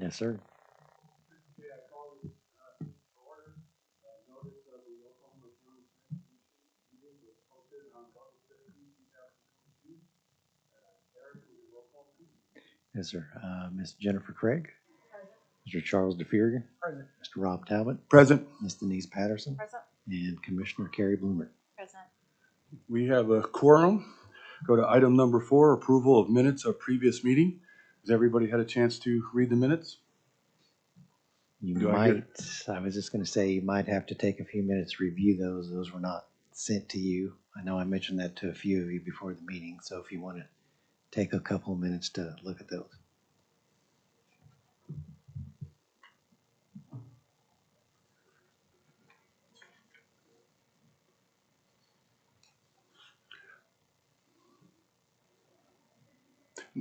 Yes, sir. Yes, sir. Miss Jennifer Craig, Mr. Charles DeFuria, Present. Mr. Rob Talbot, Present. Miss Denise Patterson, Present. and Commissioner Carrie Bloomer. Present. We have a quorum. Go to item number 4, approval of minutes of previous meeting. Has everybody had a chance to read the minutes? You Do I might, get- I was just going to say, you might have to take a few minutes to review those. Those were not sent to you. I know I mentioned that to a few of you before the meeting, so if you want to take a couple of minutes to look at those.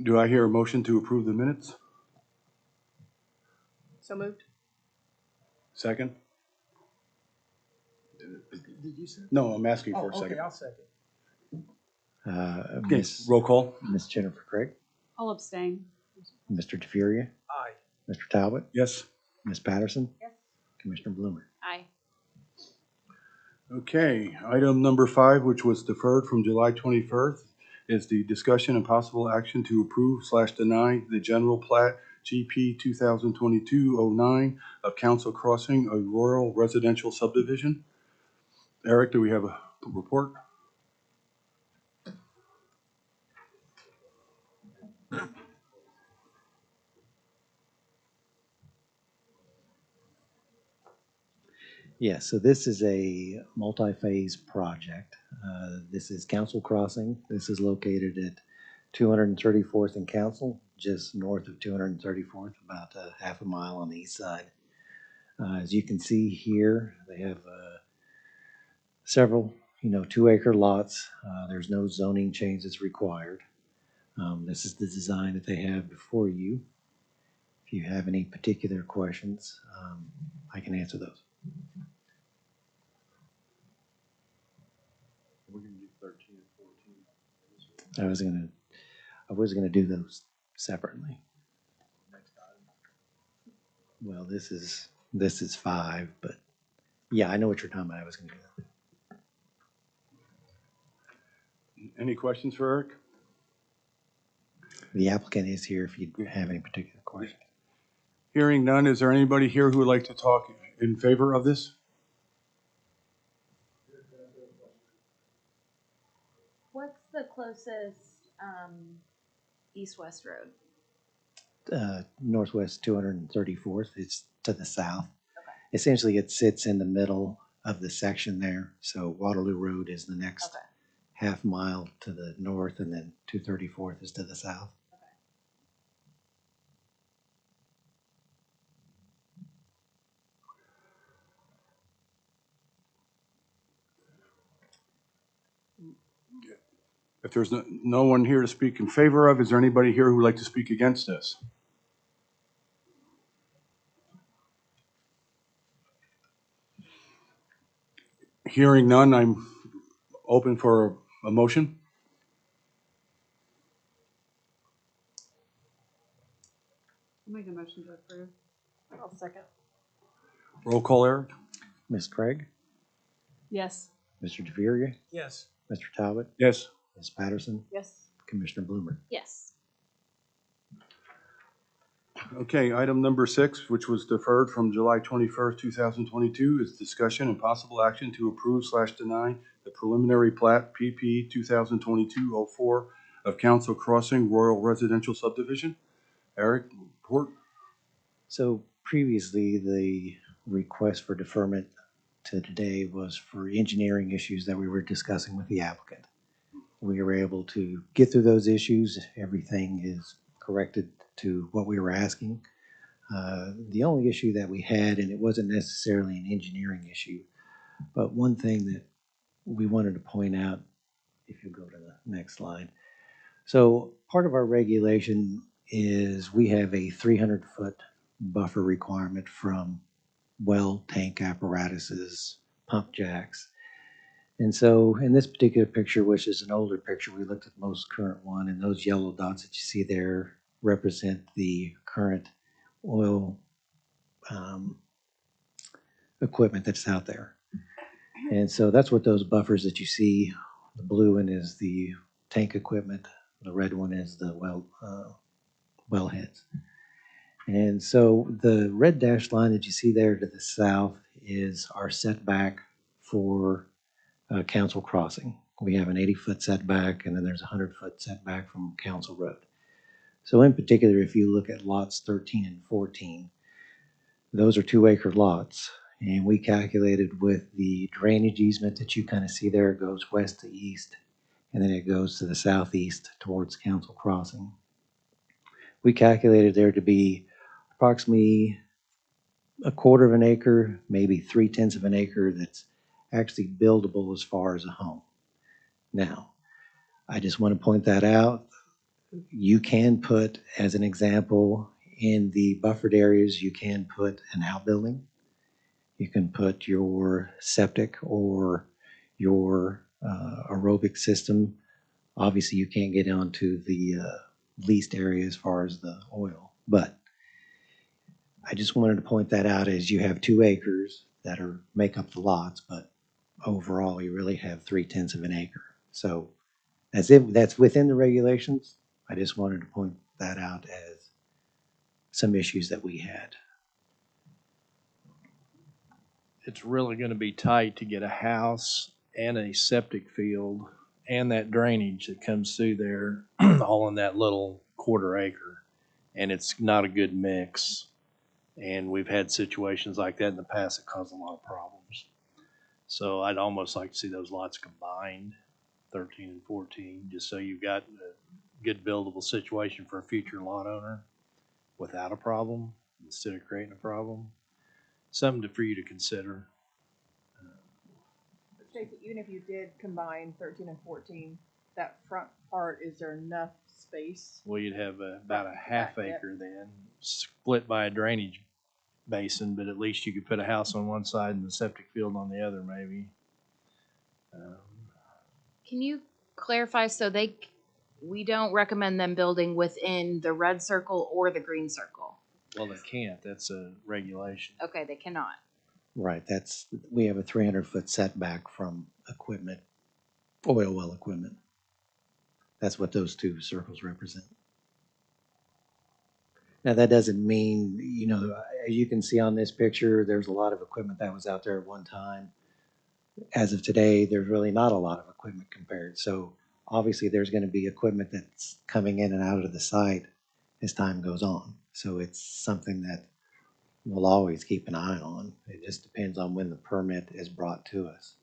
Do I hear a motion to approve the minutes? So moved. Second? Did you say? No, I'm asking Oh, for a second. okay, I'll second. Okay, Miss roll call. Jennifer Craig, I'll abstain. Mr. DeFuria, Aye. Mr. Talbot, Yes. Miss Patterson, Yes. Commissioner Bloomer. Aye. Okay, item number 5, which was deferred from July 21st, is the discussion and possible action to approve/deny the general plat GP 2022-09 of Council Crossing, a rural residential subdivision. Eric, do we have a report? Yeah, so this is a multi-phase project. This is Council Crossing. This is located at 234th and Council, just north of 234th, about half a mile on the east side. As you can see here, they have several, 2-acre lots. There's no zoning change that's required. This is the design that they have before you. If you have any particular questions, I can answer those. We're gonna do 13 and 14. I was gonna do those separately. Next item. Well, this is 5, but yeah, I know what you're talking about. I was gonna do that. Any questions for Eric? The applicant is here if you have any particular questions. Hearing none, is there anybody here who would like to talk in favor of this? What's the closest east-west road? Northwest 234th. It's to the south. Okay. Essentially, it sits in the middle of the section there. So Waterloo Road is the next Okay. half mile to the north, and then 234th is to the south. If there's no one here to speak in favor of, is there anybody here who would like to speak against this? Hearing none, I'm open for a motion. I'll make a motion to approve. I'll second. Roll call, Eric? Miss Craig, Yes. Mr. DeViria, Yes. Mr. Talbot, Yes. Ms. Patterson, Yes. Commissioner Bloomer. Yes. Okay, item number 6, which was deferred from July 21st, 2022, is discussion and possible action to approve/deny the preliminary plat PP 2022-04 of Council Crossing Royal Residential Subdivision. Eric, report. So previously, the request for deferment to today was for engineering issues that we were discussing with the applicant. We were able to get through those issues. Everything is corrected to what we were asking. The only issue that we had, and it wasn't necessarily an engineering issue, but one thing that we wanted to point out, if you go to the next slide. So part of our regulation is we have a 300-foot buffer requirement from well tank apparatuses, pump jacks. And so in this particular picture, which is an older picture, we looked at the most current one, and those yellow dots that you see there represent the current oil um, equipment that's out there. And so that's what those buffers that you see, the blue one is the tank equipment, the red one is the wellheads. And so the red dashed line that you see there to the south is our setback for Council Crossing. We have an 80-foot setback, and then there's a 100-foot setback from Council Road. So in particular, if you look at lots 13 and 14, those are 2-acre lots. And we calculated with the drainage easement that you kind of see there, it goes west to east, and then it goes to the southeast towards Council Crossing. We calculated there to be approximately a quarter of an acre, maybe 3/10 of an acre that's actually buildable as far as a home. Now, I just want to point that out. You can put, as an example, in the buffered areas, you can put an outbuilding. You can put your septic or your aerobic system. Obviously, you can't get onto the leased area as far as the oil, but I just wanted to point that out as you have 2 acres that are make up the lots, but overall you really have 3/10 of an acre. So that's within the regulations. I just wanted to point that out as some issues that we had. It's really going to be tight to get a house and a septic field and that drainage that comes through there all in that little quarter acre. And it's not a good mix. And we've had situations like that in the past that cause a lot of problems. So I'd almost like to see those lots combined, 13 and 14, just so you've got a good buildable situation for a future lot owner without a problem instead of creating a problem. Something for you to consider. Stacy, even if you did combine 13 and 14, that front part, is there enough space? Well, you'd have about a half acre then, split by a drainage basin, but at least you could put a house on one side and the septic field on the other, maybe. Can you clarify, so we don't recommend them building within the red circle or the green circle? Well, they can't. That's a regulation. Okay, they cannot. Right, we have a 300-foot setback from equipment, oil well equipment. That's what those 2 circles represent. Now, that doesn't mean, as you can see on this picture, there's a lot of equipment that was out there at one time. As of today, there's really not a lot of equipment compared. So obviously there's going to be equipment that's coming in and out of the site as time goes on. So it's something that we'll always keep an eye on. It just depends on when the permit is brought to us.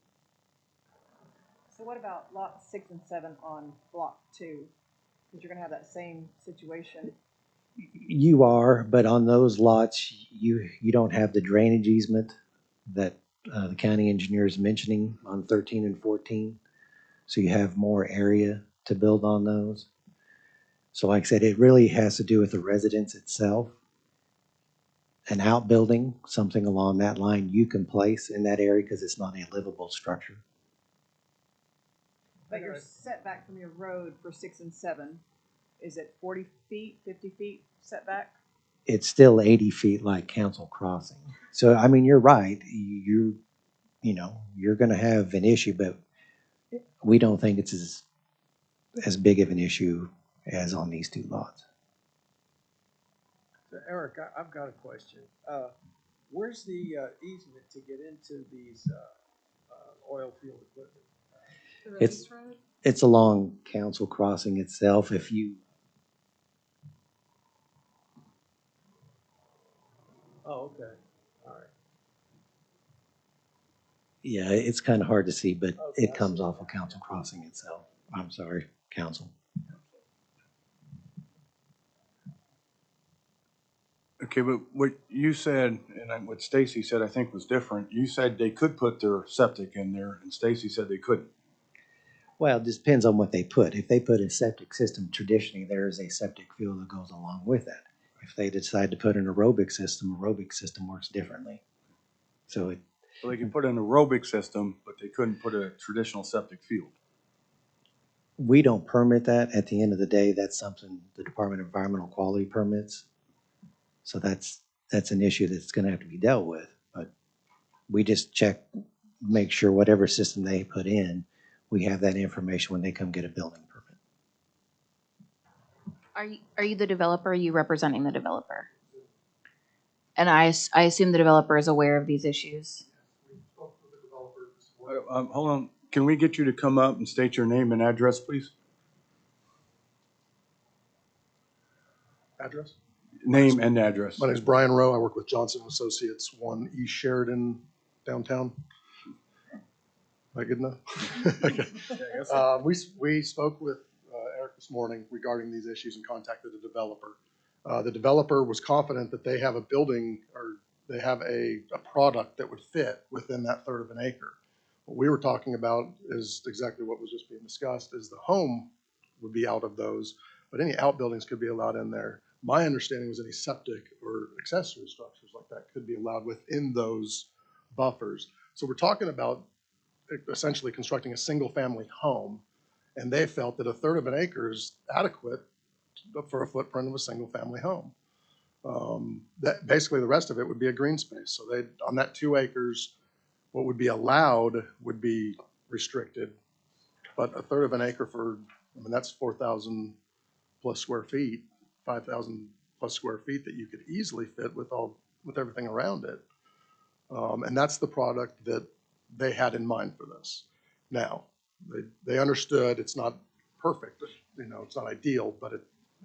So what about lot 6 and 7 on block 2? Because you're going to have that same situation. You are, but on those lots, you don't have the drainage easement that the county engineer is mentioning on 13 and 14. So you have more area to build on those. So like I said, it really has to do with the residence itself. An outbuilding, something along that line, you can place in that area because it's not a livable structure. But your setback from your road for 6 and 7, is it 40 feet, 50 feet setback? It's still 80 feet like Council Crossing. So, I mean, you're right. You're going to have an issue, but we don't think it's as big of an issue as on these 2 lots. So Eric, I've got a question. Where's the easement to get into these oil field equipment? It's along Council Crossing itself. If you Oh, okay. All right. Yeah, it's kind of hard to see, but Okay, it comes off of Council Crossing itself. I'm sorry, Council. Okay, but what you said, and what Stacy said, I think was different. You said they could put their septic in there, and Stacy said they couldn't. Well, it just depends on what they put. If they put a septic system, traditionally there is a septic field that goes along with that. If they decide to put an aerobic system works differently. So they could put an aerobic system, but they couldn't put a traditional septic field. we don't permit that. At the end of the day, that's something the Department of Environmental Quality permits. So that's an issue that's gonna have to be dealt with. But we just check, make sure whatever system they put in, we have that information when they come get a building permit. Are you the developer? Or are you representing the developer? And I assume the developer is aware of these issues. Hold on, can we get you to come up and state your name and address, please? Address? Name and address. My name is Brian Rowe. I work with Johnson Associates, 1 East Sheridan, downtown. Am I good enough? Okay. We spoke with Eric this morning regarding these issues and contacted the developer. The developer was confident that they have a building or they have a product that would fit within that third of an acre. What we were talking about is exactly what was just being discussed, is the home would be out of those, but any outbuildings could be allowed in there. My understanding was any septic or accessory structures like that could be allowed within those buffers. So we're talking about essentially constructing a single-family home, and they felt that a third of an acre is adequate for a footprint of a single-family home. That basically the rest of it would be a green space. So they, on that 2 acres, what would be allowed would be restricted, but a third of an acre for, I mean, that's 4,000 plus square feet, 5,000 plus square feet that you could easily fit with everything around it. And that's the product that they had in mind for this. Now, they understood it's not perfect, you know, it's not ideal, but it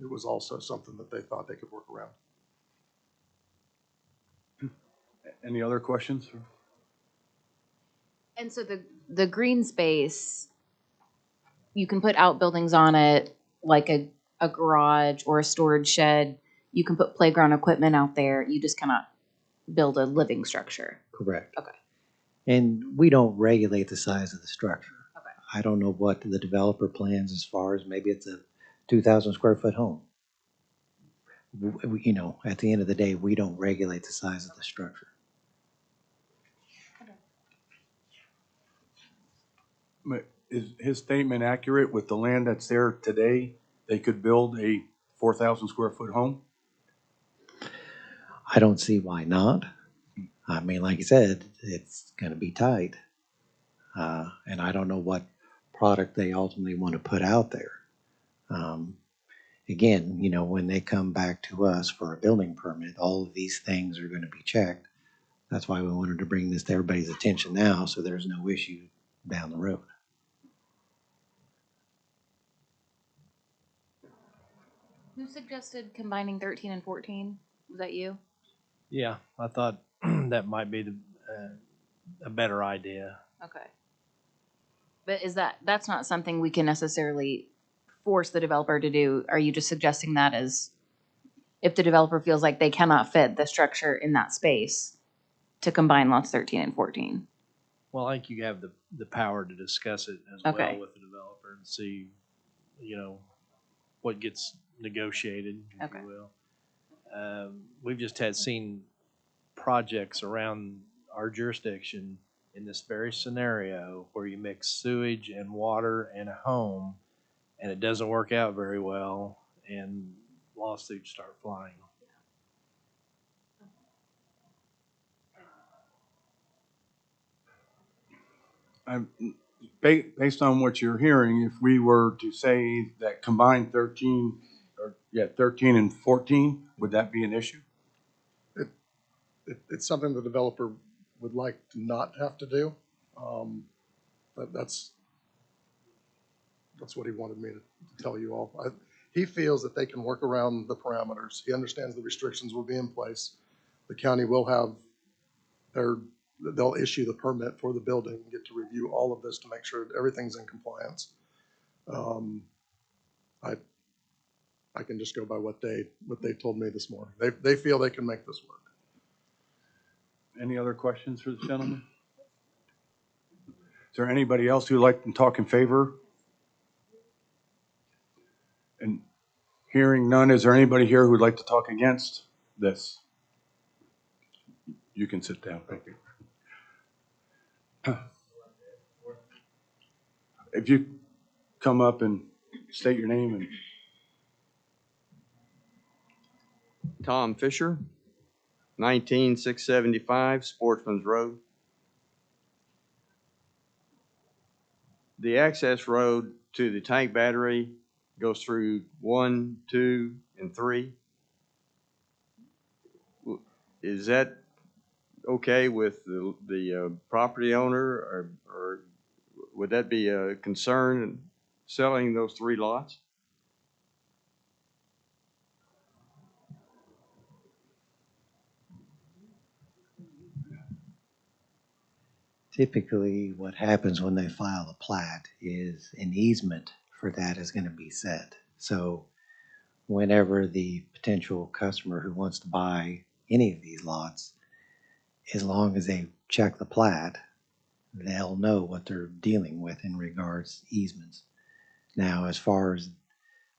was also something that they thought they could work around. Any other questions? And so the green space, you can put outbuildings on it, like a garage or a storage shed. You can put playground equipment out there. You just cannot build a living structure. Correct. Okay. And we don't regulate the size of the structure. Okay. I don't know what the developer plans as far as maybe it's a 2,000 square foot home. You know, at the end of the day, we don't regulate the size of the structure. Is his statement accurate? With the land that's there today, they could build a 4,000 square foot home? I don't see why not. I mean, like you said, it's going to be tight. And I don't know what product they ultimately want to put out there. Again, you know, when they come back to us for a building permit, all of these things are going to be checked. That's why we wanted to bring this to everybody's attention now, so there's no issue down the road. Who suggested combining 13 and 14? Was that you? Yeah, I thought that might be a better idea. Okay. But that's not something we can necessarily force the developer to do? Are you just suggesting that as if the developer feels like they cannot fit the structure in that space to combine lots 13 and 14? Well, I think you have the power to discuss it as Okay. well with the developer and see, you know, what gets negotiated, if Okay. you will. We've just seen projects around our jurisdiction in this very scenario where you mix sewage and water and a home, and it doesn't work out very well, and lawsuits start flying. Based on what you're hearing, if we were to say that combine 13 and 14, would that be an issue? It's something the developer would like to not have to do. But that's what he wanted me to tell you all. He feels that they can work around the parameters. He understands the restrictions will be in place. The county will have they'll issue the permit for the building, get to review all of this to make sure that everything's in compliance. I can just go by what they told me this morning. They feel they can make this work. Any other questions for the gentleman? Is there anybody else who'd like to talk in favor? And hearing none, is there anybody here who would like to talk against this? You can sit down. Thank you. If you come up and state your name and Tom Fisher, 19675 Sportsman's Road. The access road to the tank battery goes through 1, 2, and 3. Is that okay with the property owner, or would that be a concern in selling those 3 lots? Typically, what happens when they file a plat is an easement for that is going to be set. So whenever the potential customer who wants to buy any of these lots, as long as they check the plat, they'll know what they're dealing with in regards to easements. Now, as far as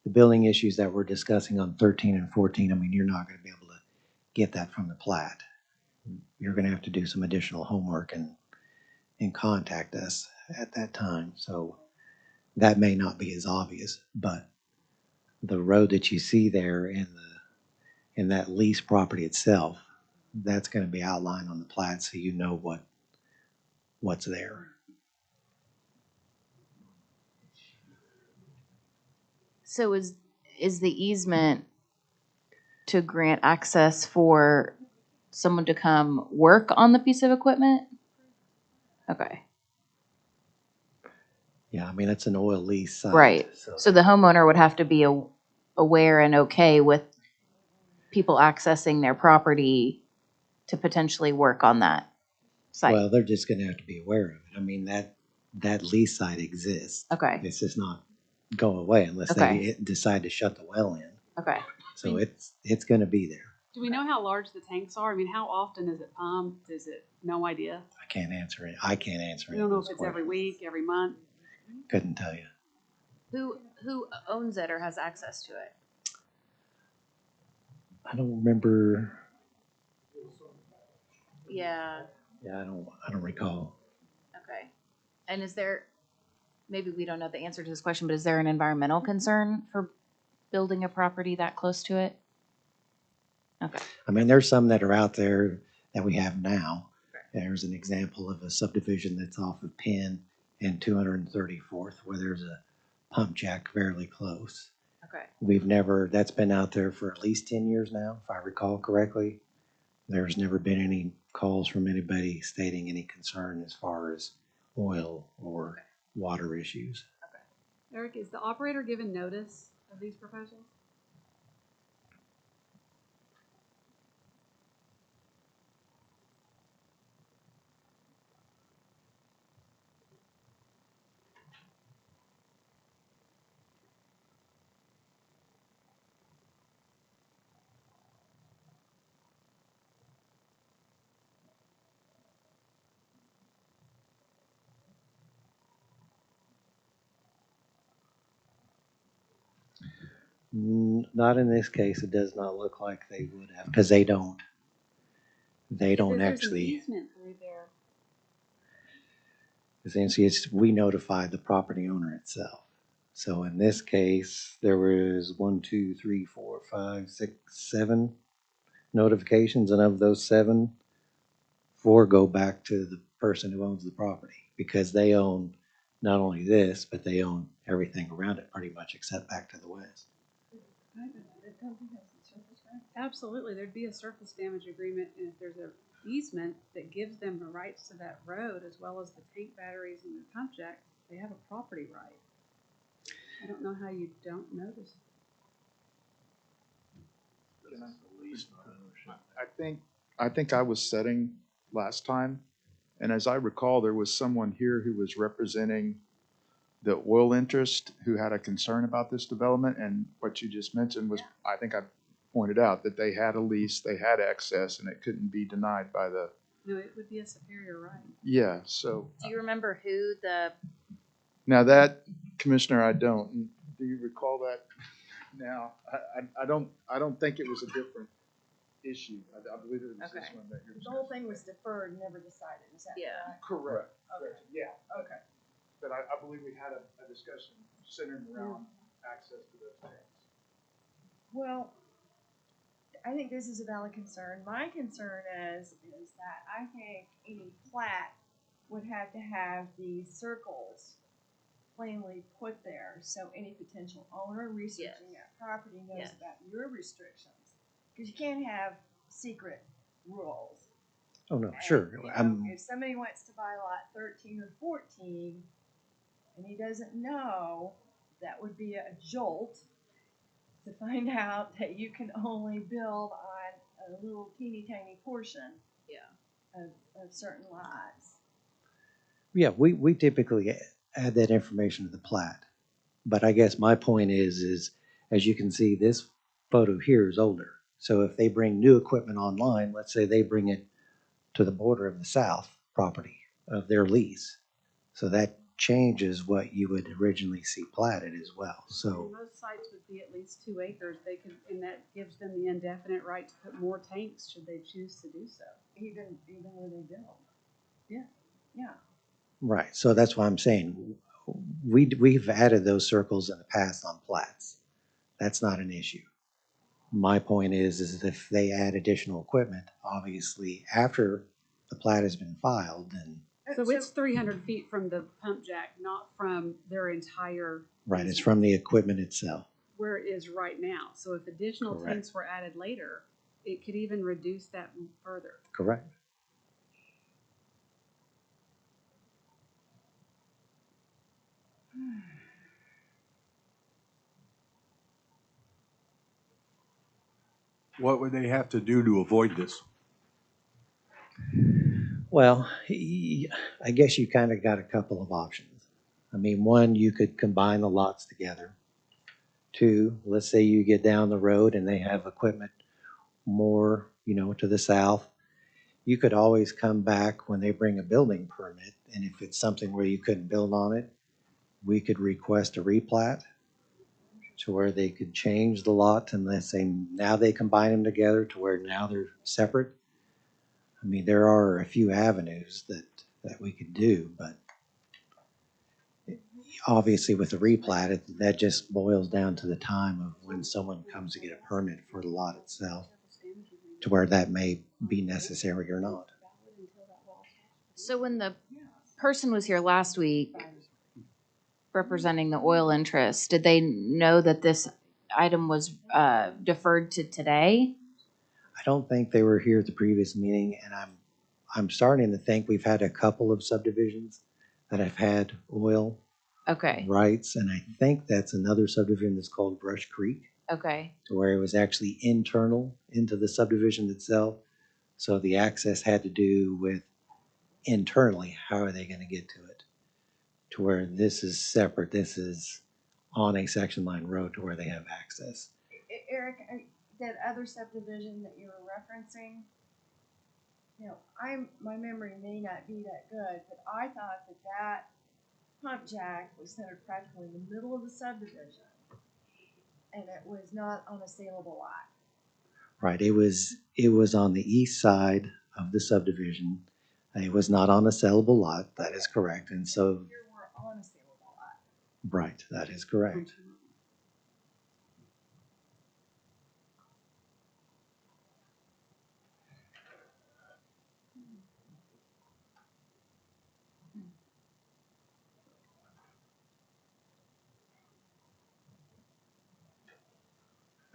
the building issues that we're discussing on 13 and 14, I mean, you're not going to be able to get that from the plat. You're going to have to do some additional homework and contact us at that time. So that may not be as obvious, but the road that you see there in that lease property itself, that's going to be outlined on the plat so you know what's there. So is the easement to grant access for someone to come work on the piece of equipment? Okay, Yeah, I mean, it's an oil lease site. right. So the homeowner would have to be aware and okay with people accessing their property to potentially work on that site. Well, they're just going to have to be aware of it. I mean, that lease site exists. Okay, It's just not go away unless Okay. they decide to shut the well in. okay. So it's going to be there. Do we know how large the tanks are? I mean, how often is it pumped? Is it, no idea? I can't answer it. I can't answer We any don't of know those if it's every questions. week, every month. Couldn't tell you. Who owns it or has access to it? I don't remember. Yeah, Yeah, I don't recall. okay. And is there, maybe we don't know the answer to this question, but is there an environmental concern for building a property that close to it? Okay, I mean, there's some that are out there that we have now. There's an example of a subdivision that's off of Penn and 234th where there's a pump jack fairly close. okay. That's been out there for at least 10 years now, if I recall correctly. There's never been any calls from anybody stating any concern as far as oil or water issues. Eric, is the operator given notice of these proposals? Not in this case. It does not look like they would have because they don't There's an actually. easement through there. Essentially, we notified the property owner itself. So in this case, there was 1, 2, 3, 4, 5, 6, 7 notifications, and of those 7, 4 go back to the person who owns the property because they own not only this, but they own everything around it pretty much except back to the west. Absolutely, there'd be a surface damage agreement, and if there's a easement that gives them the rights to that road as well as the tank batteries and the pump jack, they have a property right. I don't know how you don't notice. I think I was setting last time, and as I recall, there was someone here who was representing the oil interest who had a concern about this development, and what you just mentioned was, I think I pointed out that they had a lease, they had access, and it couldn't be denied by the, No, it would be a superior right. yeah, so. Do you remember who the, Now that, Commissioner, I don't. Do you recall that now? I don't think it was a different issue. I believe it was this Okay. one that you're The whole thing was deferred and never decided, is that Yeah. correct? correct. Okay. Yeah. Okay. But I believe we had a discussion centering around access to those tanks. Well, I think this is a valid concern. My concern is that I think any plat would have to have these circles plainly put there, so any potential owner researching that property knows Yes. about your restrictions. Because you can't have secret rules. Oh, no, And, sure. you know, I'm, if somebody wants to buy lot 13 or 14, and he doesn't know, that would be a jolt to find out that you can only build on a little teeny tiny portion of certain lots. yeah, we typically add that information to the plat. But I guess my point is as you can see, this photo here is older. So if they bring new equipment online, let's say they bring it to the border of the south property of their lease. So that changes what you would originally see platted as well. So, And most sites would be at least 2 acres. They could, and that gives them the indefinite right to put more tanks should they choose to do so. Even where they build. Yeah. Yeah. right. So that's why I'm saying we've added those circles in the past on plats. That's not an issue. My point is if they add additional equipment, obviously after the plat has been filed, then So it's 300 feet from the pump jack, not from their entire. right, it's easement, from the equipment itself. where it is right now. So if additional Correct. tanks were added later, it could even reduce that further. Correct. What would they have to do to avoid this? Well, I guess you kind of got a couple of options. I mean, one, you could combine the lots together. Two, let's say you get down the road and they have equipment more, to the south. You could always come back when they bring a building permit, and if it's something where you couldn't build on it, we could request a replat to where they could change the lot and let's say now they combine them together to where now they're separate. I mean, there are a few avenues that we could do, but obviously with the replat, that just boils down to the time of when someone comes to get a permit for the lot itself, to where that may be necessary or not. So when the person was here last week representing the oil interest, did they know that this item was deferred to today? I don't think they were here at the previous meeting, and I'm starting to think we've had a couple of subdivisions that have had oil Okay, rights, and I think that's another subdivision that's called Brush Creek, okay, to where it was actually internal into the subdivision itself. So the access had to do with internally, how are they going to get to it? To where this is separate, this is on a section line road to where they have access. Eric, that other subdivision that you were referencing, my memory may not be that good, but I thought that pump jack was centered practically in the middle of the subdivision, and it was not on a saleable lot. Right, it was on the east side of the subdivision. It was not on a sellable lot, that is correct, and so, Here we're on a saleable lot. right, that is correct.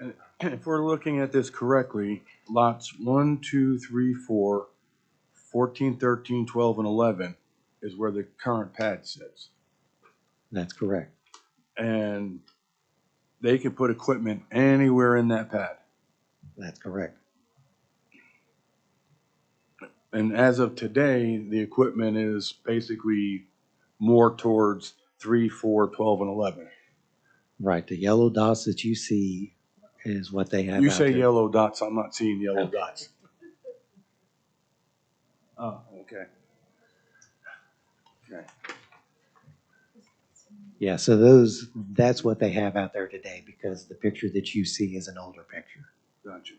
And if we're looking at this correctly, lots 1, 2, 3, 4, 14, 13, 12, and 11 is where the current pad sits. That's correct. And they can put equipment anywhere in that pad. That's correct. And as of today, the equipment is basically more towards 3, 4, 12, and 11. Right, the yellow dots that you see is what they have You out say there. yellow dots, I'm not seeing yellow Okay. dots. Oh, okay. Okay. Yeah, so that's what they have out there today, because the picture that you see is an older picture. Gotcha.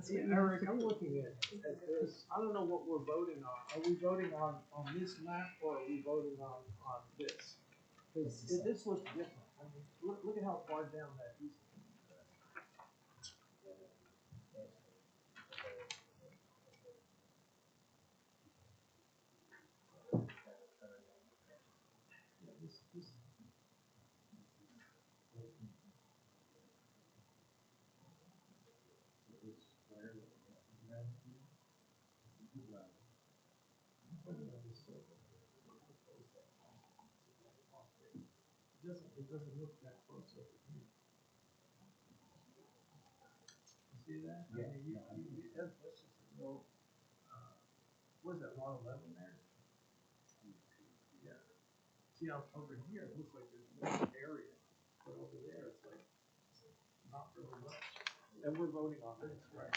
Yeah, Eric, I'm looking at this, I don't know what we're voting on. Are we voting on this map or are we voting on this? Because this looks different. I mean, Look at how far down that easement. It doesn't look that close over here. You see that? Yeah. I mean, that's just a real, what is that, lot 11 there? Yeah. See, over here, it looks like there's more area, but over there, it's like, not really much. And we're voting on this, right?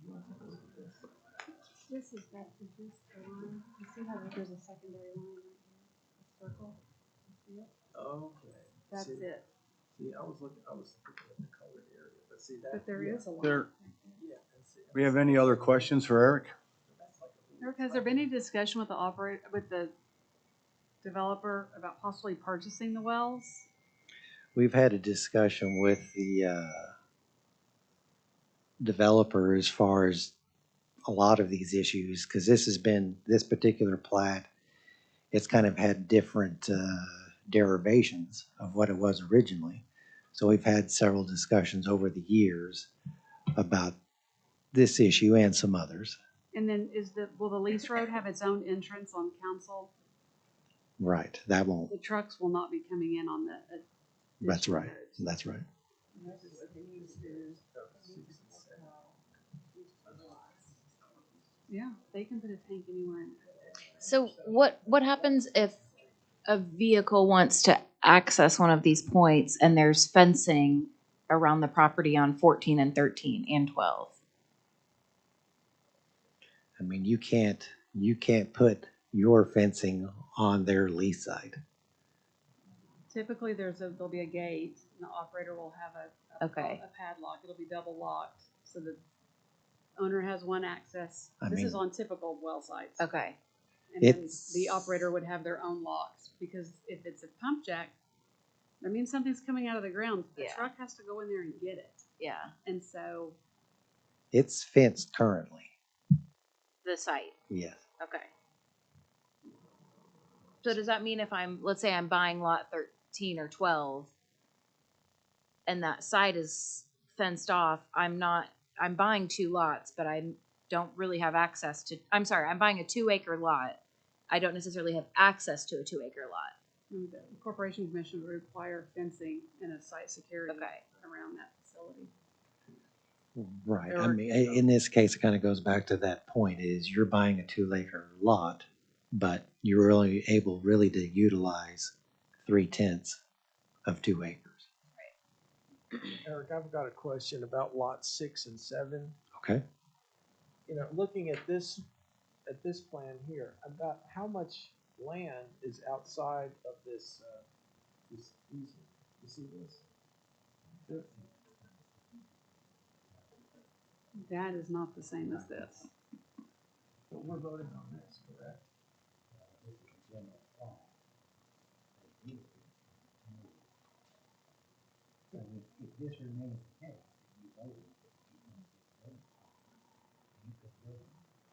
You want to take a look at this? This is that, is this the line? You see how there's a secondary line right here? A circle? You see it? Okay. That's See- it. See, I was looking at the colored area, but see that? But there yeah. is a line. There- right there. Yeah. And see, We have any other questions for Eric? that's like a little Eric, has there been any discussion with with the developer about possibly purchasing the wells? We've had a discussion with the developer as far as a lot of these issues, because this particular plat, it's kind of had different derivations of what it was originally. So we've had several discussions over the years about this issue and some others. And then will the lease road have its own entrance on council? Right, that won't, The trucks will not be coming in on the. that's right, that's right. Yeah, they can put a tank anywhere in there. So what happens if a vehicle wants to access one of these points and there's fencing around the property on 14 and 13 and 12? I mean, you can't put your fencing on their lease side. Typically, there'll be a gate, and the operator will have Okay. a padlock. It'll be double locked, so the owner has one access. I This is mean- on typical well sites. Okay. And then It's- the operator would have their own locks, because if it's a pump jack, that means something's coming out of the ground. The Yeah. truck has to go in there and get it. Yeah. And so, It's fenced currently, The site. yes. Okay. So does that mean if let's say I'm buying lot 13 or 12 and that site is fenced off, I'm buying 2 lots, but I don't really have access to, I'm sorry, I'm buying a 2-acre lot. I don't necessarily have access to a 2-acre lot. the Corporation Commission would require fencing and a site security Okay. around that facility. Right, I Eric, mean, in this case, it kind of goes back to that point, is you're buying a 2-acre lot, but you're only able really to utilize 3/10 of 2 acres. Eric, I've got a question about lots 6 and 7. Okay, You know, looking at this plan here, about how much land is outside of this easement? You see this? That is not the same as this. But we're voting on this, correct?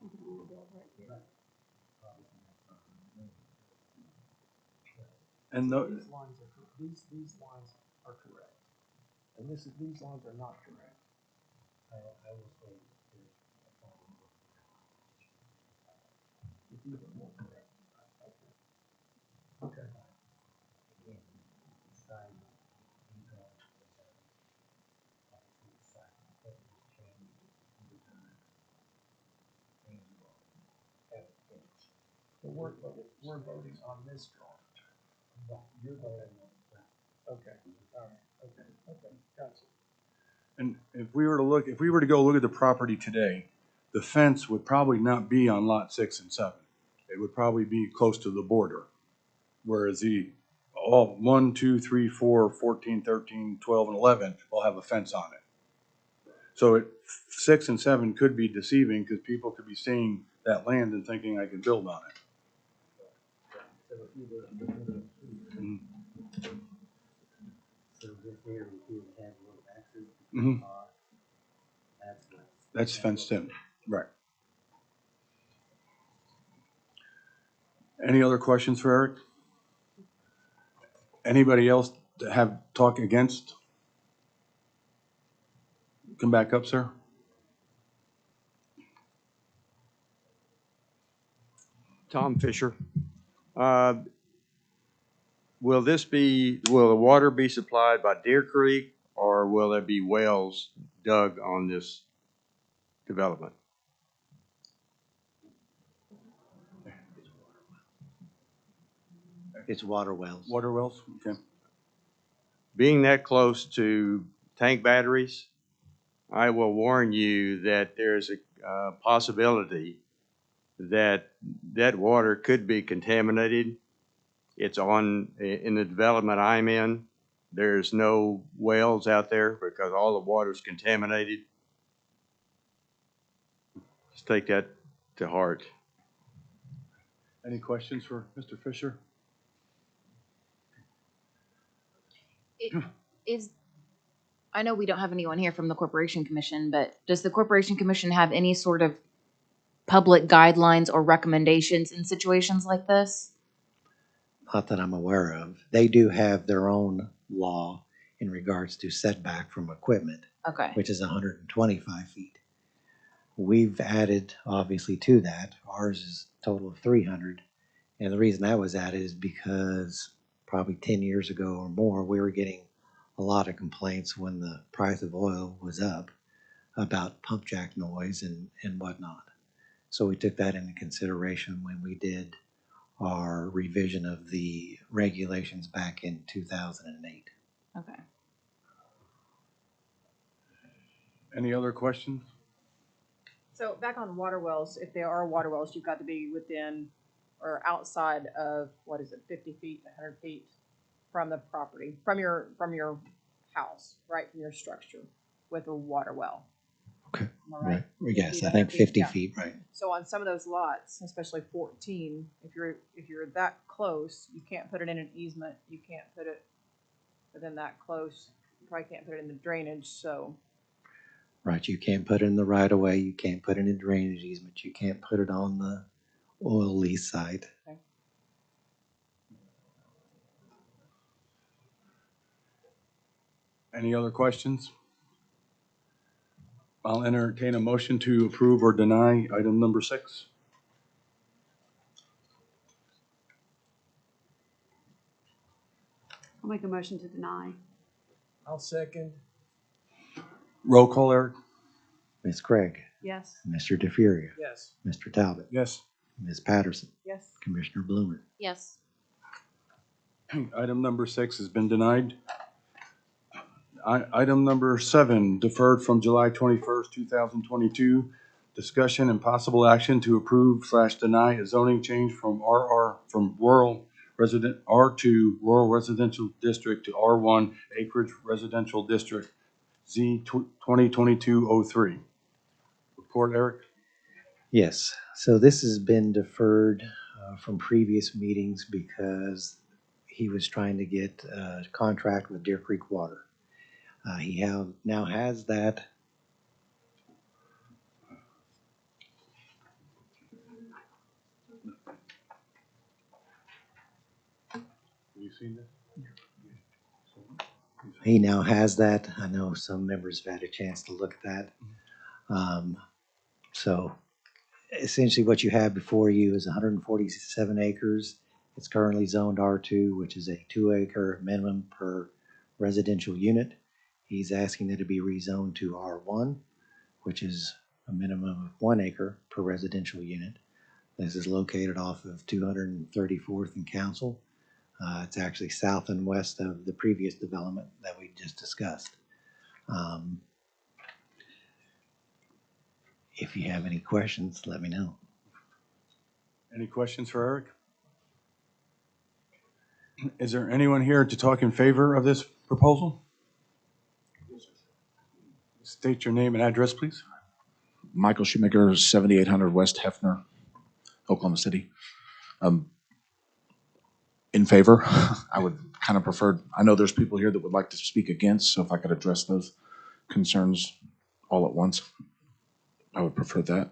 You can only build right here. And These lines are correct. And these lines are not correct. It's even more correct. Okay. So we're voting on this drawing. You're voting on that. Okay, all right, okay, gotcha. And if we were to go look at the property today, the fence would probably not be on lot 6 and 7. It would probably be close to the border. Whereas all 1, 2, 3, 4, 14, 13, 12, and 11 will have a fence on it. So 6 and 7 could be deceiving because people could be seeing that land and thinking I can build on it. So if you were, Mhm. so this here, if you have a little access to Mhm. the car, that's what. That's fenced in, right. Any other questions for Eric? Anybody else that have talk against? Come back up, sir. Tom Fisher. Uh, will the water be supplied by Deer Creek, or will there be wells dug on this development? It's water wells. Water wells, okay. Being that close to tank batteries, I will warn you that there's a possibility that that water could be contaminated. It's in the development I'm in, there's no wells out there because all the water's contaminated. Just take that to heart. Any questions for Mr. Fisher? I know we don't have anyone here from the Corporation Commission, but does the Corporation Commission have any sort of public guidelines or recommendations in situations like this? Not that I'm aware of. They do have their own law in regards to setback from equipment, Okay. which is 125 feet. We've added, obviously, to that. Ours is a total of 300. And the reason that was added is because probably 10 years ago or more, we were getting a lot of complaints when the price of oil was up about pump jack noise and whatnot. So we took that into consideration when we did our revision of the regulations back in 2008. Okay. Any other questions? So back on water wells, if there are water wells, you've got to be within or outside of, 50 feet, 100 feet from the property, from your house, right, from your structure with a water well. Okay. Am I right? Yes, I 100 think feet, 50 yeah. feet, right. So on some of those lots, especially 14, if you're that close, you can't put it in an easement. You can't put it within that close. You probably can't put it in the drainage. So Right, you can't put it in the right of way, you can't put it in drainage easement, you can't put it on the oil lease site. okay. Any other questions? I'll entertain a motion to approve or deny item number 6. I'll make a motion to deny. I'll second. Roll call, Eric? Ms. Craig, Yes. Mr. DeFuria, Yes. Mr. Talbot, Yes. Ms. Patterson, Yes. Commissioner Bloomer. Yes. Item number 6 has been denied. Item number 7, deferred from July 21st, 2022. Discussion and possible action to approve/deny a zoning change from rural resident R2 Rural Residential District to R1 Acreage Residential District, Z 2022-03. Report, Eric? Yes, so this has been deferred from previous meetings because he was trying to get a contract with Deer Creek Water. He now has that. You seen this? He now has that. I know some members have had a chance to look at that. So essentially what you have before you is 147 acres. It's currently zoned R2, which is a 2-acre minimum per residential unit. He's asking that it be rezoned to R1, which is a minimum of 1 acre per residential unit. This is located off of 234th and Council. It's actually south and west of the previous development that we just discussed. If you have any questions, let me know. Any questions for Eric? Is there anyone here to talk in favor of this proposal? State your name and address, please. Michael Shoemaker, 7800 West Hefner, Oklahoma City. In favor. I would kind of prefer, I know there's people here that would like to speak against, so if I could address those concerns all at once, I would prefer that.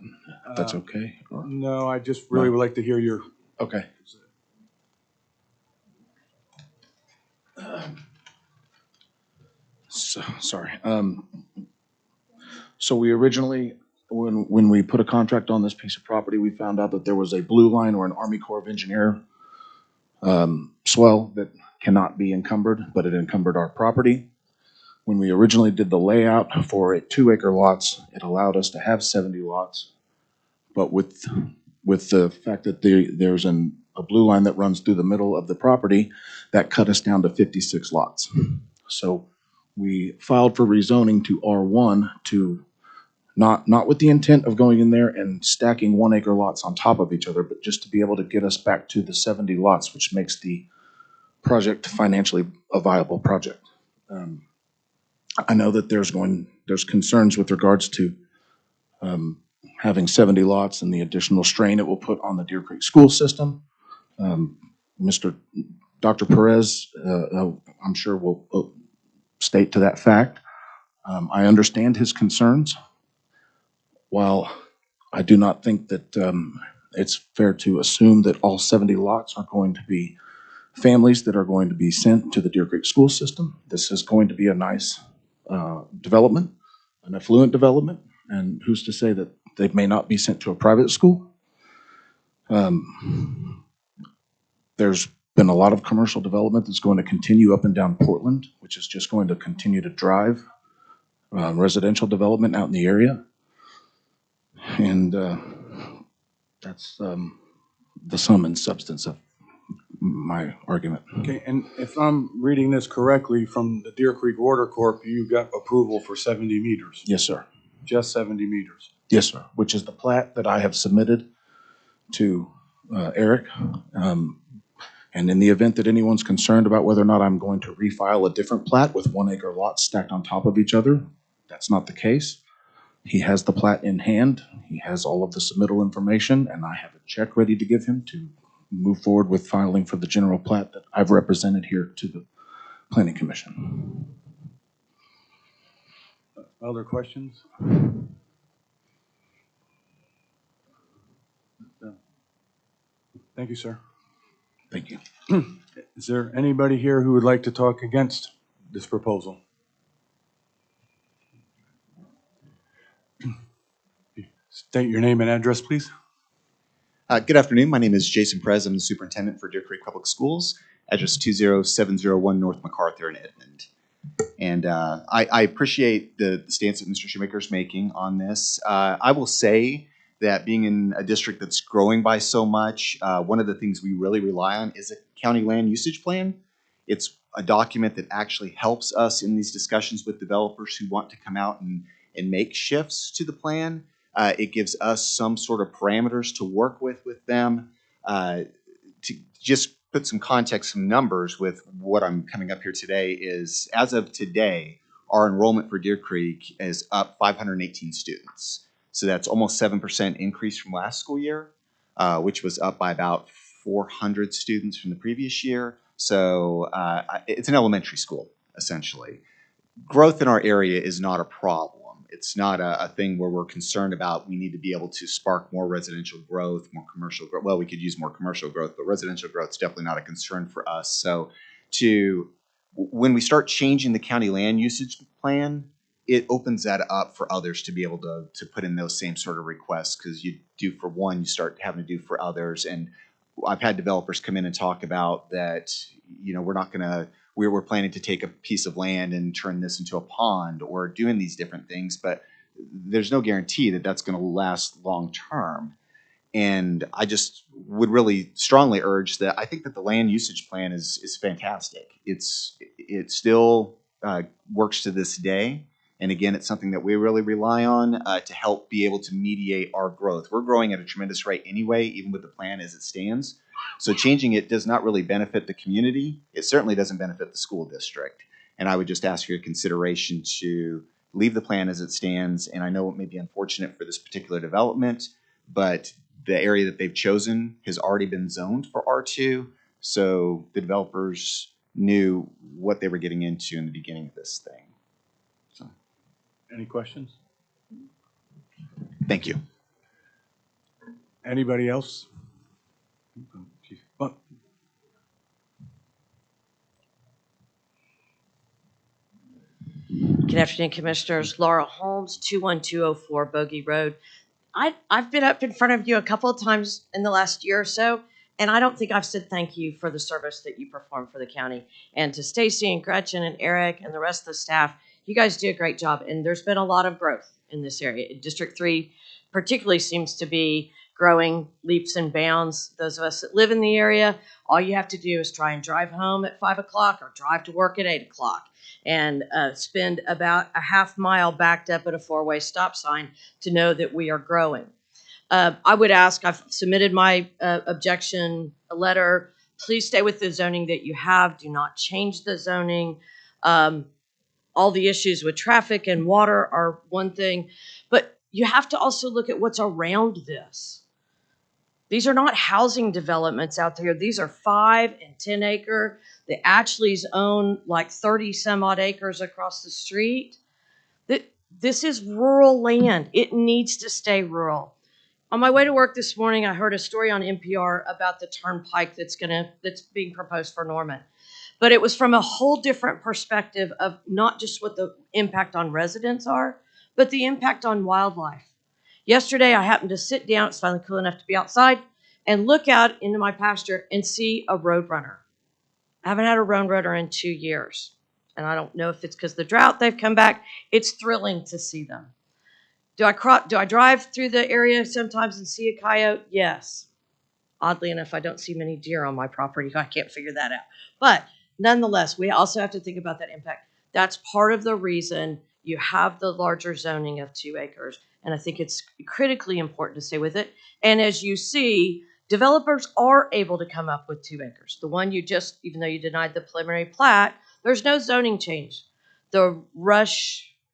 If that's okay. Or, No, I just really would like to hear your. okay. So, sorry. So we originally, when we put a contract on this piece of property, we found out that there was a blue line or an Army Corps of Engineer swell that cannot be encumbered, but it encumbered our property. When we originally did the layout for a 2-acre lots, it allowed us to have 70 lots. But with the fact that there's a blue line that runs through the middle of the property, that cut us down to 56 lots. So we filed for rezoning to R1 to not with the intent of going in there and stacking 1-acre lots on top of each other, but just to be able to get us back to the 70 lots, which makes the project financially a viable project. I know that there's concerns with regards to having 70 lots and the additional strain it will put on the Deer Creek school system. Dr. Perez, I'm sure will state to that fact. I understand his concerns. While I do not think that it's fair to assume that all 70 lots are going to be families that are going to be sent to the Deer Creek school system. This is going to be a nice development, an affluent development, and who's to say that they may not be sent to a private school? There's been a lot of commercial development that's going to continue up and down Portland, which is just going to continue to drive residential development out in the area. And that's the sum and substance of my argument. Okay, and if I'm reading this correctly, from the Deer Creek Water Corp, you got approval for 70 meters. Yes, sir. Just 70 meters. Yes, sir. Which is the plat that I have submitted to Eric. And in the event that anyone's concerned about whether or not I'm going to refile a different plat with 1-acre lots stacked on top of each other, that's not the case. He has the plat in hand. He has all of the submittal information, and I have a check ready to give him to move forward with filing for the general plat that I've represented here to the Planning Commission. Other questions? Thank you, sir. Thank you. Is there anybody here who would like to talk against this proposal? State your name and address, please. Good afternoon. My name is Jason Perez. I'm the superintendent for Deer Creek Public Schools, address 20701 North MacArthur in Edmond. And I appreciate the stance that Mr. Shoemaker is making on this. I will say that being in a district that's growing by so much, one of the things we really rely on is a county land usage plan. It's a document that actually helps us in these discussions with developers who want to come out and make shifts to the plan. It gives us some sort of parameters to work with them. To just put some context, some numbers with what I'm coming up here today is, as of today, our enrollment for Deer Creek is up 518 students. So that's almost 7% increase from last school year, which was up by about 400 students from the previous year. So it's an elementary school, essentially. Growth in our area is not a problem. It's not a thing where we're concerned about we need to be able to spark more residential growth, more commercial growth. Well, we could use more commercial growth, but residential growth is definitely not a concern for us. So when we start changing the county land usage plan, it opens that up for others to be able to put in those same sort of requests, because you do for one, you start having to do for others. And I've had developers come in and talk about that, we're planning to take a piece of land and turn this into a pond or doing these different things, but there's no guarantee that that's going to last long term. And I just would really strongly urge that I think that the land usage plan is fantastic. It still works to this day. And again, it's something that we really rely on to help be able to mediate our growth. We're growing at a tremendous rate anyway, even with the plan as it stands. So changing it does not really benefit the community. It certainly doesn't benefit the school district. And I would just ask for your consideration to leave the plan as it stands. And I know it may be unfortunate for this particular development, but the area that they've chosen has already been zoned for R2. So the developers knew what they were getting into in the beginning of this thing. So, Any questions? thank you. Anybody else? Oh, Good afternoon, Commissioners. Laura Holmes, 21204 Bogey Road. I've been up in front of you a couple of times in the last year or so, and I don't think I've said thank you for the service that you perform for the county. And to Stacy and Gretchen and Eric and the rest of the staff, you guys do a great job. And there's been a lot of growth in this area. District 3 particularly seems to be growing leaps and bounds. Those of us that live in the area, all you have to do is try and drive home at 5 o'clock or drive to work at 8 o'clock and spend about a half mile backed up at a four-way stop sign to know that we are growing. I would ask, I've submitted my objection letter. Please stay with the zoning that you have. Do not change the zoning. All the issues with traffic and water are one thing, but you have to also look at what's around this. These are not housing developments out there. These are 5 and 10 acre. The Ashleys own like 30 some odd acres across the street. This is rural land. It needs to stay rural. On my way to work this morning, I heard a story on NPR about the turnpike that's being proposed for Norman. But it was from a whole different perspective of not just what the impact on residents are, but the impact on wildlife. Yesterday, I happened to sit down, it's finally cool enough to be outside, and look out into my pasture and see a roadrunner. I haven't had a roadrunner in 2 years. And I don't know if it's because of the drought they've come back. It's thrilling to see them. Do I drive through the area sometimes and see a coyote? Yes. Oddly enough, I don't see many deer on my property. I can't figure that out. But nonetheless, we also have to think about that impact. That's part of the reason you have the larger zoning of 2 acres. And I think it's critically important to stay with it. And as you see, developers are able to come up with 2 acres. The one you just, even though you denied the preliminary plat, there's no zoning change. The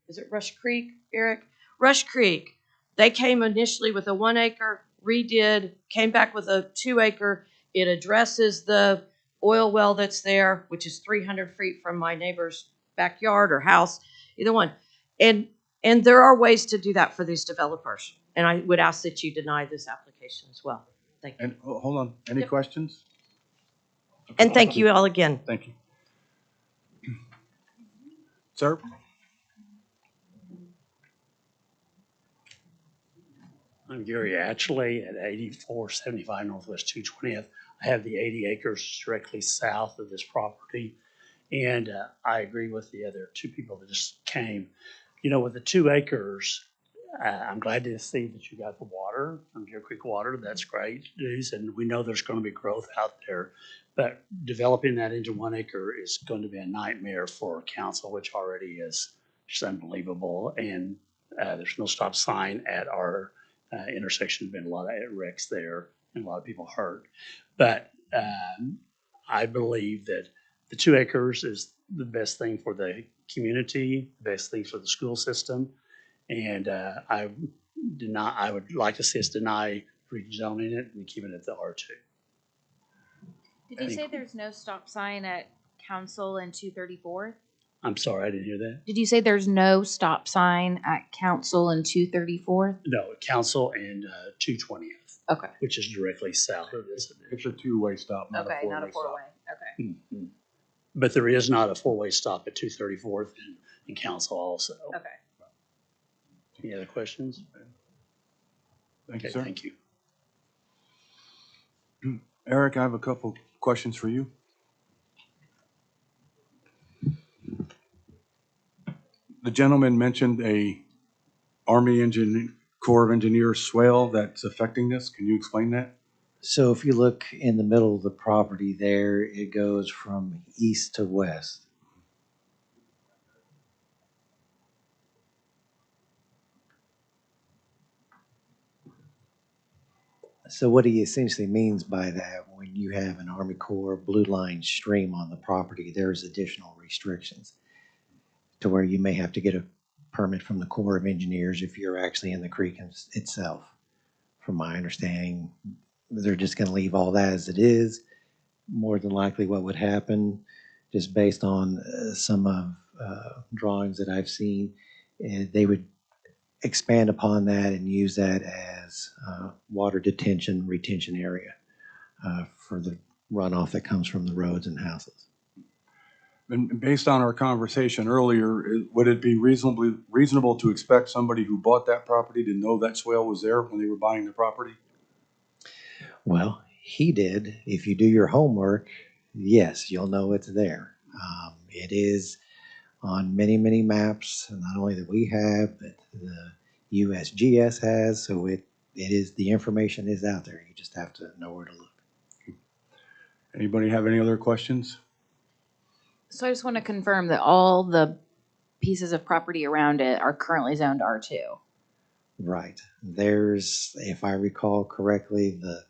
is it Rush Creek, Eric? Rush Creek, they came initially with a 1 acre, redid, came back with a 2 acre. It addresses the oil well that's there, which is 300 feet from my neighbor's backyard or house, either one. And there are ways to do that for these developers. And I would ask that you deny this application as well. Thank you. and hold on, any questions? And thank you all again. Thank you. Sir? I'm Gary Atchley at 8475 Northwest 220th. I have the 80 acres directly south of this property. And I agree with the other 2 people that just came. You know, with the 2 acres, I'm glad to see that you got the water from Deer Creek Water. That's great news. And we know there's going to be growth out there. But developing that into 1 acre is going to be a nightmare for council, which already is just unbelievable. And there's no stop sign at our intersection. There's been a lot of wrecks there and a lot of people hurt. But I believe that the 2 acres is the best thing for the community, the best thing for the school system. And I would like to see us deny rezoning it and keeping it at the R2. Did you say there's no stop sign at Council and 234th? I'm sorry, I didn't hear that. Did you say there's no stop sign at Council and 234th? No, Council and 220th. Okay. Which is directly south of this. It's a 2-way stop, not a 4-way not a stop. 4-way. Okay. Mm-hmm. But there is not a 4-way stop at 234th and Council also. Okay. Any other questions? Thank you, Okay, sir. thank you. Eric, I have a couple questions for you. The gentleman mentioned a Army Corps of Engineers swale that's affecting this. Can you explain that? So if you look in the middle of the property there, it goes from east to west. So what he essentially means by that, when you have an Army Corps blue line stream on the property, there's additional restrictions to where you may have to get a permit from the Corps of Engineers if you're actually in the creek itself. From my understanding, they're just going to leave all that as it is. More than likely what would happen, just based on some of drawings that I've seen, they would expand upon that and use that as water detention, retention area for the runoff that comes from the roads and houses. And based on our conversation earlier, would it be reasonable to expect somebody who bought that property to know that swale was there when they were buying the property? Well, he did. If you do your homework, yes, you'll know it's there. It is on many, many maps, not only that we have, but the USGS has. So it is, the information is out there. You just have to know where to look. Anybody have any other questions? So I just want to confirm that all the pieces of property around it are currently zoned R2. Right. There's, if I recall correctly, the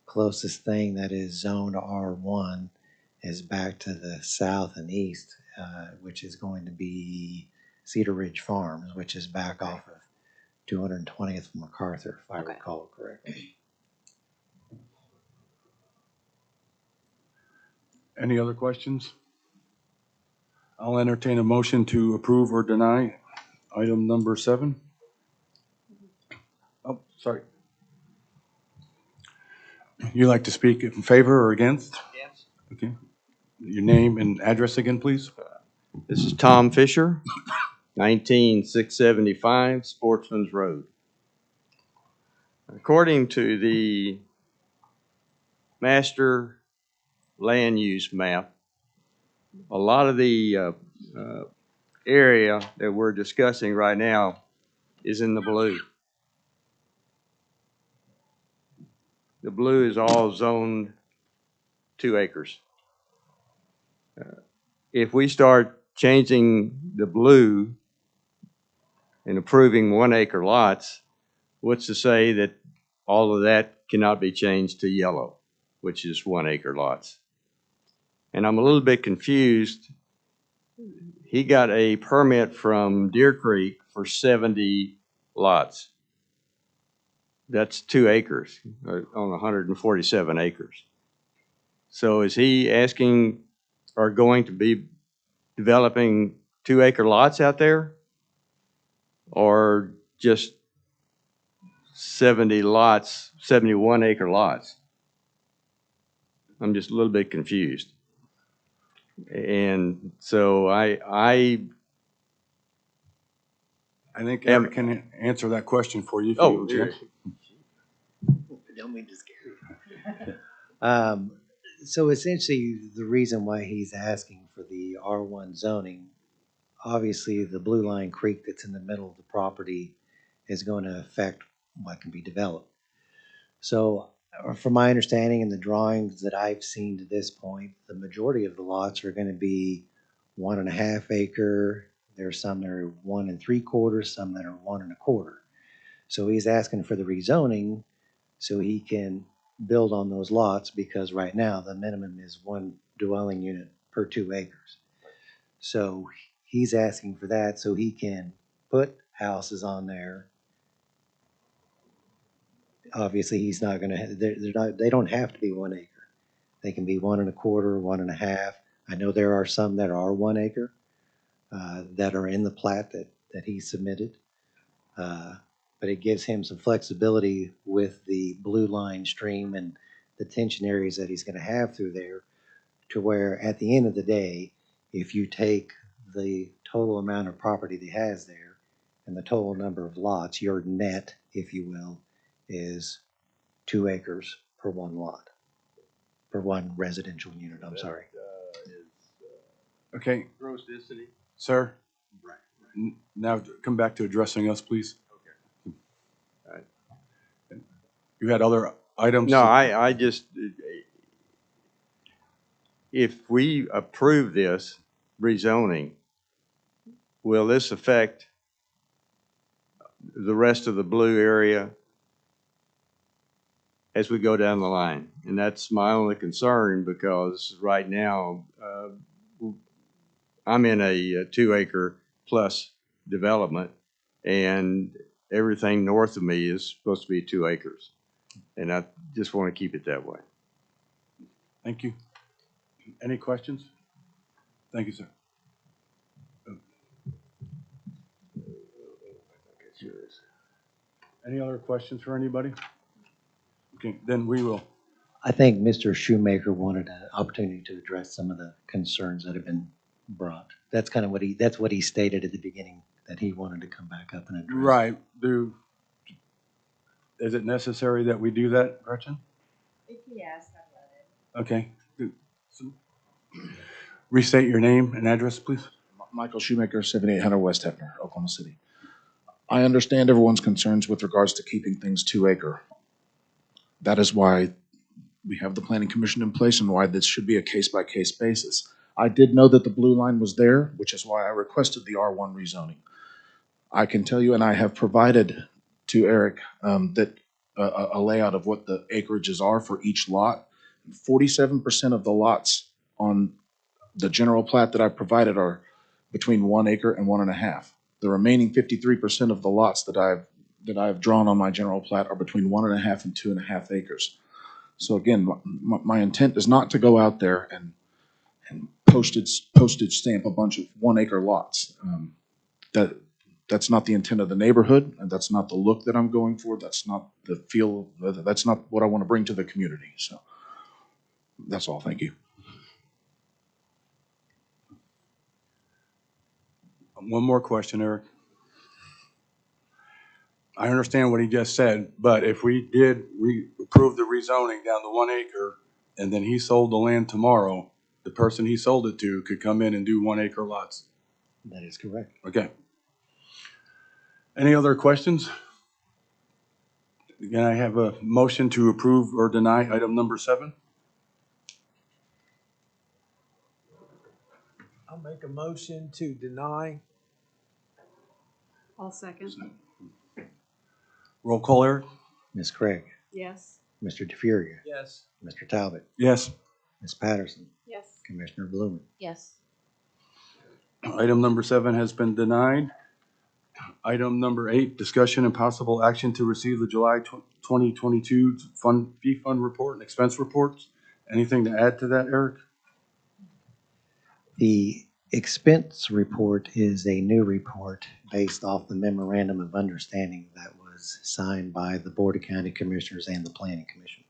closest thing that is zoned R1 is back to the south and east, which is going to be Cedar Ridge Farms, which is back off of 220th MacArthur, if I recall correctly. Any other questions? I'll entertain a motion to approve or deny item number 7. Oh, sorry. You like to speak in favor or against? Yes. Okay. Your name and address again, please. This is Tom Fisher, 19675 Sportsman's Road. According to the master land use map, a lot of the area that we're discussing right now is in the blue. The blue is all zoned 2 acres. If we start changing the blue and approving 1 acre lots, what's to say that all of that cannot be changed to yellow, which is 1 acre lots? And I'm a little bit confused. He got a permit from Deer Creek for 70 lots. That's 2 acres on 147 acres. So is he asking or going to be developing 2 acre lots out there? Or just 70 lots, 71 acre lots? I'm just a little bit confused. And so I think Eric can answer that question for you. If you would, Jim. Don't mean to scare you. So essentially, the reason why he's asking for the R1 zoning, obviously the Blue Line Creek that's in the middle of the property is going to affect what can be developed. So from my understanding and the drawings that I've seen to this point, the majority of the lots are going to be 1.5 acre. There's some that are 1 3/4, some that are 1 1/4. So he's asking for the rezoning so he can build on those lots, because right now the minimum is 1 dwelling unit per 2 acres. So he's asking for that so he can put houses on there. Obviously, he's not going to. They don't have to be 1 acre. They can be 1 1/4, 1.5. I know there are some that are 1 acre that are in the plat that he submitted. But it gives him some flexibility with the Blue Line stream and the tension areas that he's going to have through there, to where at the end of the day, if you take the total amount of property that he has there and the total number of lots, your net, if you will, is 2 acres per 1 lot, per 1 residential unit. I'm sorry. Okay, gross density. sir. Now come back to addressing us, please. Okay. All right. You had other items? No, I just, if we approve this rezoning, will this affect the rest of the blue area as we go down the line? And that's my only concern, because right now I'm in a 2 acre plus development, and everything north of me is supposed to be 2 acres. And I just want to keep it that way. Thank you. Any questions? Thank you, sir. Any other questions for anybody? Okay, then we will. I think Mr. Shoemaker wanted an opportunity to address some of the concerns that have been brought. That's kind of that's what he stated at the beginning, that he wanted to come back up and address. Right. Is it necessary that we do that, Gretchen? If he asks, I'd let it. Okay. Restate your name and address, please. Michael Shoemaker, 7800 West Hefner, Oklahoma City. I understand everyone's concerns with regards to keeping things 2 acre. That is why we have the planning commission in place and why this should be a case-by-case basis. I did know that the blue line was there, which is why I requested the R1 rezoning. I can tell you, and I have provided to Eric that a layout of what the acreages are for each lot. 47% of the lots on the general plat that I provided are between 1 acre and 1.5. The remaining 53% of the lots that I've drawn on my general plat are between 1.5 and 2.5 acres. So again, my intent is not to go out there and postage stamp a bunch of 1 acre lots. That's not the intent of the neighborhood, and that's not the look that I'm going for. That's not the feel. That's not what I want to bring to the community. So that's all. Thank you. One more question, Eric. I understand what he just said, but if we approve the rezoning down to 1 acre and then he sold the land tomorrow, the person he sold it to could come in and do 1 acre lots. That is correct. Okay. Any other questions? Can I have a motion to approve or deny item number 7? I'll make a motion to deny. I'll second. Roll call, Eric? Ms. Craig, Yes. Mr. DeFuria, Yes. Mr. Talbot, Yes. Ms. Patterson, Yes. Commissioner Blumer. Yes. Item number 7 has been denied. Item number 8, discussion and possible action to receive the July 2022 fee fund report and expense reports. Anything to add to that, Eric? The expense report is a new report based off the memorandum of understanding that was signed by the Board of County Commissioners and the Planning Commission.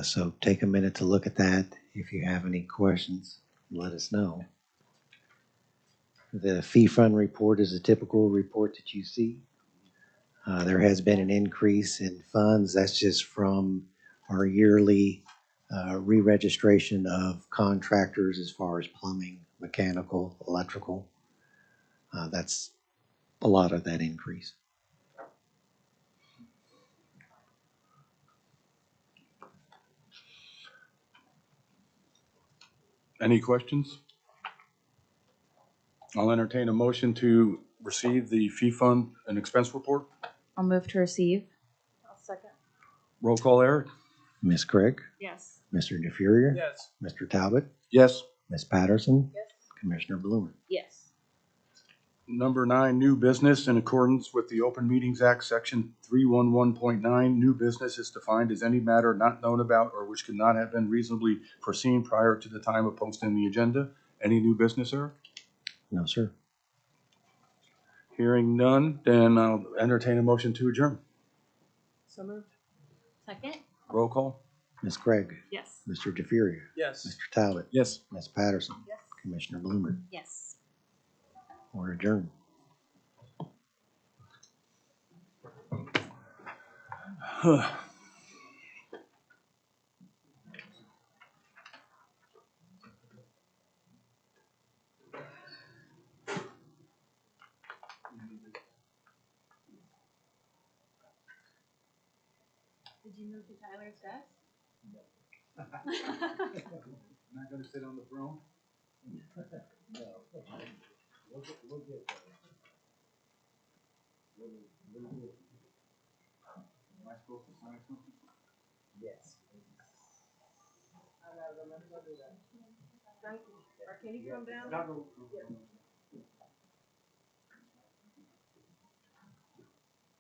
So take a minute to look at that. If you have any questions, let us know. The fee fund report is a typical report that you see. There has been an increase in funds. That's just from our yearly re-registration of contractors as far as plumbing, mechanical, electrical. That's a lot of that increase. Any questions? I'll entertain a motion to receive the fee fund and expense report. I'll move to receive. I'll second. Roll call, Eric? Ms. Craig, Yes. Mr. DeFuria, Yes. Mr. Talbot, Yes. Ms. Patterson, Yes. Commissioner Blumer. Yes. Number 9, new business. In accordance with the Open Meetings Act, Section 311.9, new business is defined as any matter not known about or which could not have been reasonably foreseen prior to the time of posting the agenda. Any new business, Eric? No, sir. Hearing none, then I'll entertain a motion to adjourn. So moved. Second? Roll call? Ms. Craig, Yes. Mr. DeFuria, Yes. Mr. Talbot, Yes. Ms. Patterson, Yes. Commissioner Blumer. Yes. We're adjourned. Did you move to Tyler's desk? Not gonna sit on the throne? We'll get there. Am I supposed to sign something? Yes. Frankie, or can you come down? No, no, no.